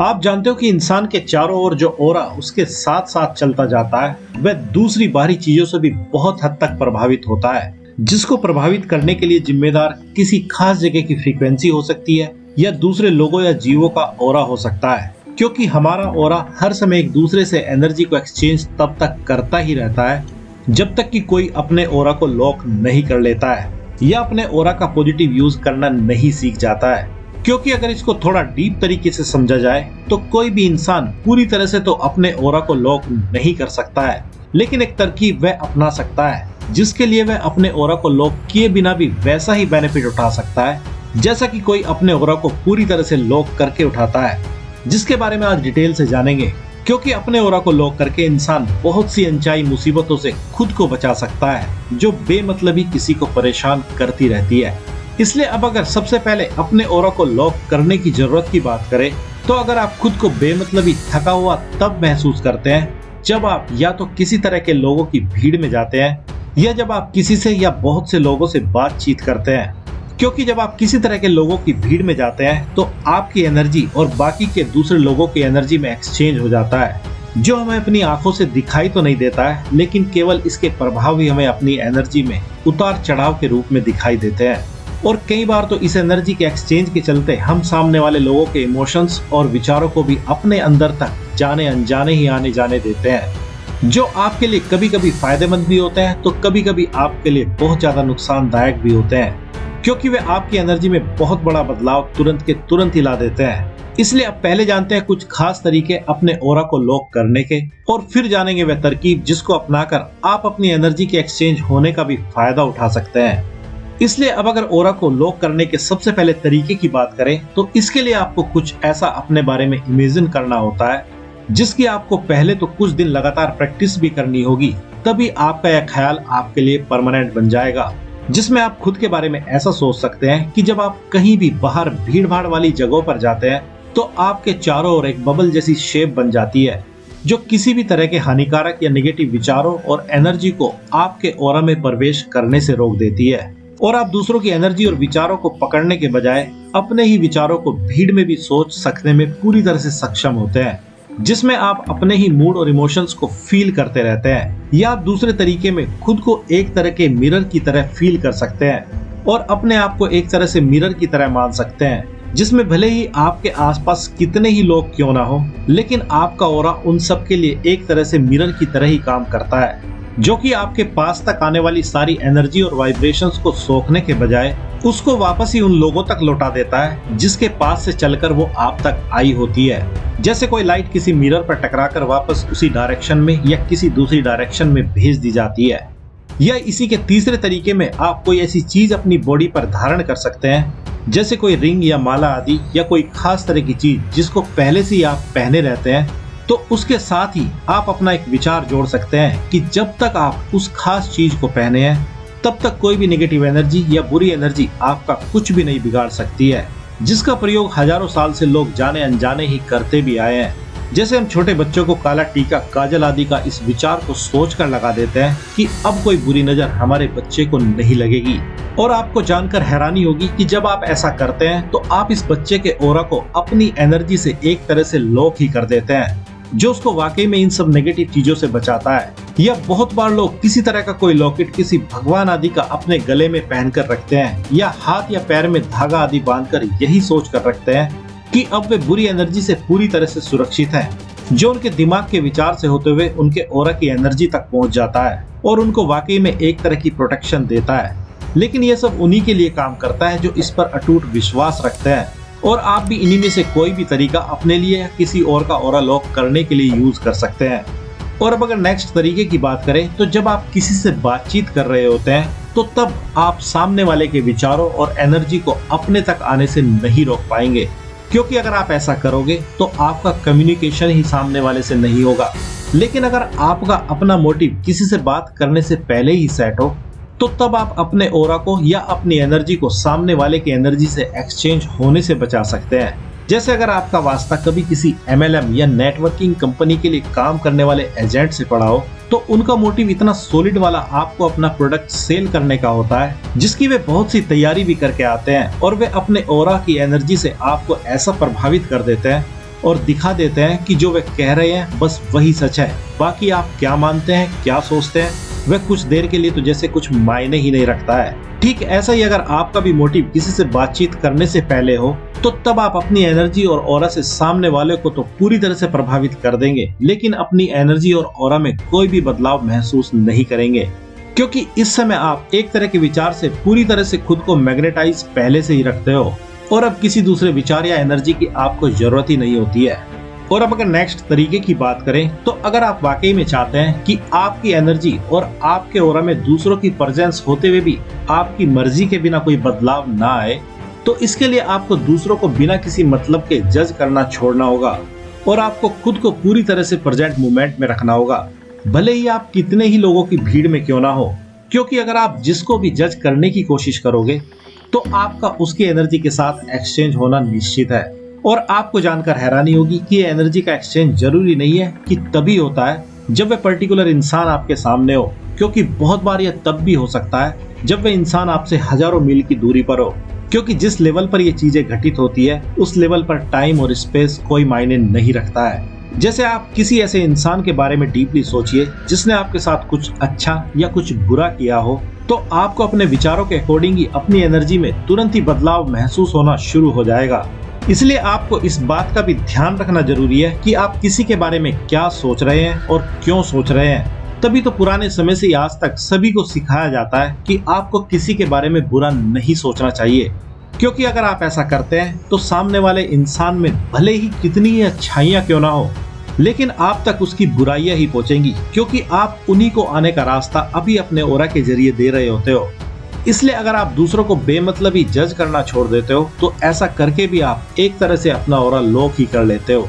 आप जानते हो कि इंसान के चारों ओर जो ओरा उसके साथ साथ चलता जाता है वह दूसरी बाहरी चीजों से भी बहुत हद तक प्रभावित होता है, जिसको प्रभावित करने के लिए जिम्मेदार किसी खास जगह की फ्रीक्वेंसी हो सकती है या दूसरे लोगों या जीवों का ओरा हो सकता है। क्योंकि हमारा ओरा हर समय एक दूसरे से एनर्जी को एक्सचेंज तब तक करता ही रहता है जब तक कि कोई अपने ओरा को लॉक नहीं कर लेता है या अपने ओरा का पॉजिटिव यूज करना नहीं सीख जाता है। क्योंकि अगर इसको थोड़ा डीप तरीके से समझा जाए तो कोई भी इंसान पूरी तरह से तो अपने ओरा को लॉक नहीं कर सकता है, लेकिन एक तरकीब वह अपना सकता है जिसके लिए वह अपने ओरा को लॉक किए बिना भी वैसा ही बेनिफिट उठा सकता है जैसा कि कोई अपने ओरा को पूरी तरह से लॉक करके उठाता है, जिसके बारे में आज डिटेल से जानेंगे। क्योंकि अपने ओरा को लॉक करके इंसान बहुत सी अनचाही मुसीबतों से खुद को बचा सकता है जो बेमतलबी किसी को परेशान करती रहती है। इसलिए अब अगर सबसे पहले अपने ओरा को लॉक करने की जरूरत की बात करें तो अगर आप खुद को बेमतलबी थका हुआ तब महसूस करते हैं जब आप या तो किसी तरह के लोगों की भीड़ में जाते हैं या जब आप किसी से या बहुत से लोगों से बातचीत करते हैं। क्योंकि जब आप किसी तरह के लोगों की भीड़ में जाते हैं तो आपकी एनर्जी और बाकी के दूसरे लोगों की एनर्जी में एक्सचेंज हो जाता है, जो हमें अपनी आंखों से दिखाई तो नहीं देता है, लेकिन केवल इसके प्रभाव ही हमें अपनी एनर्जी में उतार चढ़ाव के रूप में दिखाई देते हैं। और कई बार तो इस एनर्जी के एक्सचेंज के चलते हम सामने वाले लोगों के इमोशंस और विचारों को भी अपने अंदर तक जाने अनजाने ही आने जाने देते हैं, जो आपके लिए कभी कभी फायदेमंद भी होते हैं तो कभी कभी आपके लिए बहुत ज्यादा नुकसानदायक भी होते हैं, क्योंकि वे आपकी एनर्जी में बहुत बड़ा बदलाव तुरंत के तुरंत ही ला देते हैं। इसलिए अब पहले जानते हैं कुछ खास तरीके अपने ओरा को लॉक करने के, और फिर जानेंगे वह तरकीब जिसको अपनाकर आप अपनी एनर्जी के एक्सचेंज होने का भी फायदा उठा सकते हैं। इसलिए अब अगर ओरा को लॉक करने के सबसे पहले तरीके की बात करें तो इसके लिए आपको कुछ ऐसा अपने बारे में इमेजिन करना होता है जिसकी आपको पहले तो कुछ दिन लगातार प्रैक्टिस भी करनी होगी, तभी आपका यह ख्याल आपके लिए परमानेंट बन जाएगा। जिसमें आप खुद के बारे में ऐसा सोच सकते हैं कि जब आप कहीं भी बाहर भीड़ भाड़ वाली जगहों पर जाते हैं तो आपके चारों ओर एक बबल जैसी शेप बन जाती है जो किसी भी तरह के हानिकारक या नेगेटिव विचारों और एनर्जी को आपके ओरा में प्रवेश करने से रोक देती है। और आप दूसरों की एनर्जी और विचारों को पकड़ने के बजाय अपने ही विचारों को भीड़ में भी सोच सकने में पूरी तरह से सक्षम होते हैं, जिसमें आप अपने ही मूड और इमोशंस को फील करते रहते हैं। या आप दूसरे तरीके में खुद को एक तरह के मिरर की तरह फील कर सकते हैं और अपने आप को एक तरह से मिरर की तरह मान सकते हैं, जिसमें भले ही आपके आसपास कितने ही लोग क्यों ना हो, लेकिन आपका ओरा उन सब के लिए एक तरह से मिरर की तरह ही काम करता है, जो कि आपके पास तक आने वाली सारी एनर्जी और वाइब्रेशंस को सोखने के बजाय उसको वापस ही उन लोगों तक लौटा देता है जिसके पास से चलकर वो आप तक आई होती है। जैसे कोई लाइट किसी मिरर पर टकराकर वापस उसी डायरेक्शन में या किसी दूसरी डायरेक्शन में भेज दी जाती है। या इसी के तीसरे तरीके में आप कोई ऐसी चीज अपनी बॉडी पर धारण कर सकते हैं, जैसे कोई रिंग या माला आदि, या कोई खास तरह की चीज जिसको पहले से ही आप पहने रहते हैं, तो उसके साथ ही आप अपना एक विचार जोड़ सकते हैं कि जब तक आप उस खास चीज को पहने हैं तब तक कोई भी नेगेटिव एनर्जी या बुरी एनर्जी आपका कुछ भी नहीं बिगाड़ सकती है, जिसका प्रयोग हजारों साल से लोग जाने अनजाने ही करते भी आए हैं। जैसे हम छोटे बच्चों को काला टीका, काजल आदि का इस विचार को सोचकर लगा देते हैं कि अब कोई बुरी नजर हमारे बच्चे को नहीं लगेगी। और आपको जानकर हैरानी होगी कि जब आप ऐसा करते हैं तो आप इस बच्चे के ओरा को अपनी एनर्जी से एक तरह से लॉक ही कर देते हैं, जो उसको वाकई में इन सब नेगेटिव चीजों से बचाता है। या बहुत बार लोग किसी तरह का कोई लॉकेट किसी भगवान आदि का अपने गले में पहनकर रखते हैं या हाथ या पैर में धागा आदि बांधकर यही सोच कर रखते हैं कि अब वे बुरी एनर्जी से पूरी तरह से सुरक्षित हैं, जो उनके दिमाग के विचार से होते हुए उनके ओरा की एनर्जी तक पहुंच जाता है और उनको वाकई में एक तरह की प्रोटेक्शन देता है। लेकिन ये सब उन्हीं के लिए काम करता है जो इस पर अटूट विश्वास रखते हैं, और आप भी इन्हीं में से कोई भी तरीका अपने लिए या किसी और का ओरा लॉक करने के लिए यूज कर सकते हैं। और अब अगर नेक्स्ट तरीके की बात करें तो जब आप किसी से बातचीत कर रहे होते हैं तो तब आप सामने वाले के विचारों और एनर्जी को अपने तक आने से नहीं रोक पाएंगे, क्योंकि अगर आप ऐसा करोगे तो आपका कम्युनिकेशन ही सामने वाले से नहीं होगा। लेकिन अगर आपका अपना मोटिव किसी से बात करने से पहले ही सेट हो तो तब आप अपने ओरा को या अपनी एनर्जी को सामने वाले की एनर्जी से एक्सचेंज होने से बचा सकते हैं। जैसे अगर आपका वास्ता कभी किसी MLM या नेटवर्किंग कंपनी के लिए काम करने वाले एजेंट से पड़ा हो, तो उनका मोटिव इतना सॉलिड वाला आपको अपना प्रोडक्ट सेल करने का होता है, जिसकी वे बहुत सी तैयारी भी करके आते हैं, और वे अपने ओरा की एनर्जी से आपको ऐसा प्रभावित कर देते हैं और दिखा देते हैं कि जो वे कह रहे हैं बस वही सच है। बाकी आप क्या मानते हैं, क्या सोचते हैं, वह कुछ देर के लिए तो जैसे कुछ मायने ही नहीं रखता है। ठीक ऐसा ही अगर आपका भी मोटिव किसी से बातचीत करने से पहले हो तो तब आप अपनी एनर्जी और ऑरा से सामने वाले को तो पूरी तरह से प्रभावित कर देंगे, लेकिन अपनी एनर्जी और ऑरा में कोई भी बदलाव महसूस नहीं करेंगे, क्योंकि इस समय आप एक तरह के विचार से पूरी तरह से खुद को मैग्नेटाइज पहले से ही रखते हो और अब किसी दूसरे विचार या एनर्जी की आपको जरूरत ही नहीं होती है। और अब अगर नेक्स्ट तरीके की बात करें तो अगर आप वाकई में चाहते हैं कि आपकी एनर्जी और आपके ऑरा में दूसरों की प्रेजेंस होते हुए भी आपकी मर्जी के बिना कोई बदलाव ना आए, तो इसके लिए आपको दूसरों को बिना किसी मतलब के जज करना छोड़ना होगा और आपको खुद को पूरी तरह से प्रेजेंट मोमेंट में रखना होगा, भले ही आप कितने ही लोगों की भीड़ में क्यों ना हो। क्योंकि अगर आप जिसको भी जज करने की कोशिश करोगे तो आपका उसकी एनर्जी के साथ एक्सचेंज होना निश्चित है। और आपको जानकर हैरानी होगी कि ये एनर्जी का एक्सचेंज जरूरी नहीं है कि तभी होता है जब वह पर्टिकुलर इंसान आपके सामने हो, क्योंकि बहुत बार यह तब भी हो सकता है जब वह इंसान आपसे हजारों मील की दूरी पर हो। क्योंकि जिस लेवल पर ये चीजें घटित होती है उस लेवल पर टाइम और स्पेस कोई मायने नहीं रखता है। जैसे आप किसी ऐसे इंसान के बारे में डीपली सोचिए जिसने आपके साथ कुछ अच्छा या कुछ बुरा किया हो, तो आपको अपने विचारों के अकॉर्डिंग ही अपनी एनर्जी में तुरंत ही बदलाव महसूस होना शुरू हो जाएगा। इसलिए आपको इस बात का भी ध्यान रखना जरूरी है कि आप किसी के बारे में क्या सोच रहे हैं और क्यों सोच रहे हैं। तभी तो पुराने समय से आज तक सभी को सिखाया जाता है कि आपको किसी के बारे में बुरा नहीं सोचना चाहिए, क्योंकि अगर आप ऐसा करते हैं तो सामने वाले इंसान में भले ही कितनी ही अच्छाइयां क्यों ना हो, लेकिन आप तक उसकी बुराइयां ही पहुंचेंगी, क्योंकि आप उन्हीं को आने का रास्ता अभी अपने ऑरा के जरिए दे रहे होते हो। इसलिए अगर आप दूसरों को बेमतलब ही जज करना छोड़ देते हो तो ऐसा करके भी आप एक तरह से अपना ऑरा लॉक ही कर लेते हो।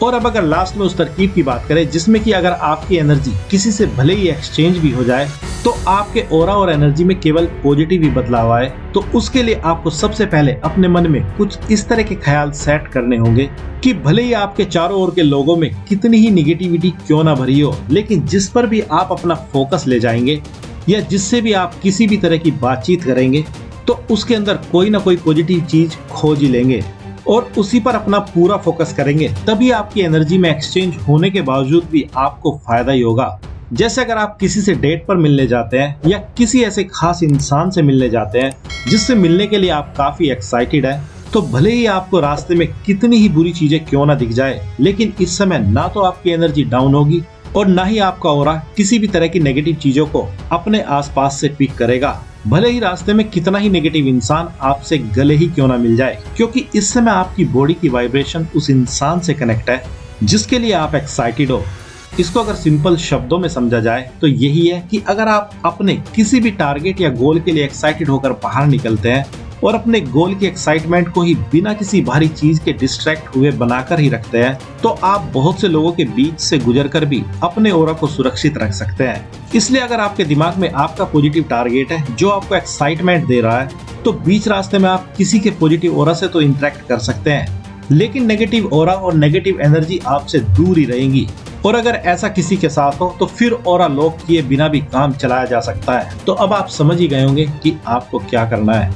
और अब अगर लास्ट में उस तरकीब की बात करें जिसमें कि अगर आपकी एनर्जी किसी से भले ही एक्सचेंज भी हो जाए तो आपके ऑरा और एनर्जी में केवल पॉजिटिव ही बदलाव आए, तो उसके लिए आपको सबसे पहले अपने मन में कुछ इस तरह के ख्याल सेट करने होंगे कि भले ही आपके चारों ओर के लोगों में कितनी ही निगेटिविटी क्यों ना भरी हो, लेकिन जिस पर भी आप अपना फोकस ले जाएंगे या जिससे भी आप किसी भी तरह की बातचीत करेंगे तो उसके अंदर कोई ना कोई पॉजिटिव चीज खोज ही लेंगे और उसी पर अपना पूरा फोकस करेंगे। तभी आपकी एनर्जी में एक्सचेंज होने के बावजूद भी आपको फायदा ही होगा। जैसे अगर आप किसी से डेट पर मिलने जाते हैं या किसी ऐसे खास इंसान से मिलने जाते हैं जिससे मिलने के लिए आप काफी एक्साइटेड हैं, तो भले ही आपको रास्ते में कितनी ही बुरी चीजें क्यों ना दिख जाए, लेकिन इस समय ना तो आपकी एनर्जी डाउन होगी और ना ही आपका ऑरा किसी भी तरह की नेगेटिव चीजों को अपने आसपास से पिक करेगा, भले ही रास्ते में कितना ही नेगेटिव इंसान आपसे गले ही क्यों ना मिल जाए, क्योंकि इस समय आपकी बॉडी की वाइब्रेशन उस इंसान से कनेक्ट है जिसके लिए आप एक्साइटेड हो। इसको अगर सिंपल शब्दों में समझा जाए तो यही है कि अगर आप अपने किसी भी टारगेट या गोल के लिए एक्साइटेड होकर बाहर निकलते हैं और अपने गोल की एक्साइटमेंट को ही बिना किसी भारी चीज के डिस्ट्रैक्ट हुए बनाकर ही रखते हैं, तो आप बहुत से लोगों के बीच से गुजरकर भी अपने ऑरा को सुरक्षित रख सकते हैं। इसलिए अगर आपके दिमाग में आपका पॉजिटिव टारगेट है जो आपको एक्साइटमेंट दे रहा है, तो बीच रास्ते में आप किसी के पॉजिटिव ऑरा से तो इंटरेक्ट कर सकते हैं, लेकिन नेगेटिव ऑरा और नेगेटिव एनर्जी आपसे दूर ही रहेंगी। और अगर ऐसा किसी के साथ हो तो फिर ऑरा लॉक किए बिना भी काम चलाया जा सकता है। तो अब आप समझ ही गए होंगे कि आपको क्या करना है।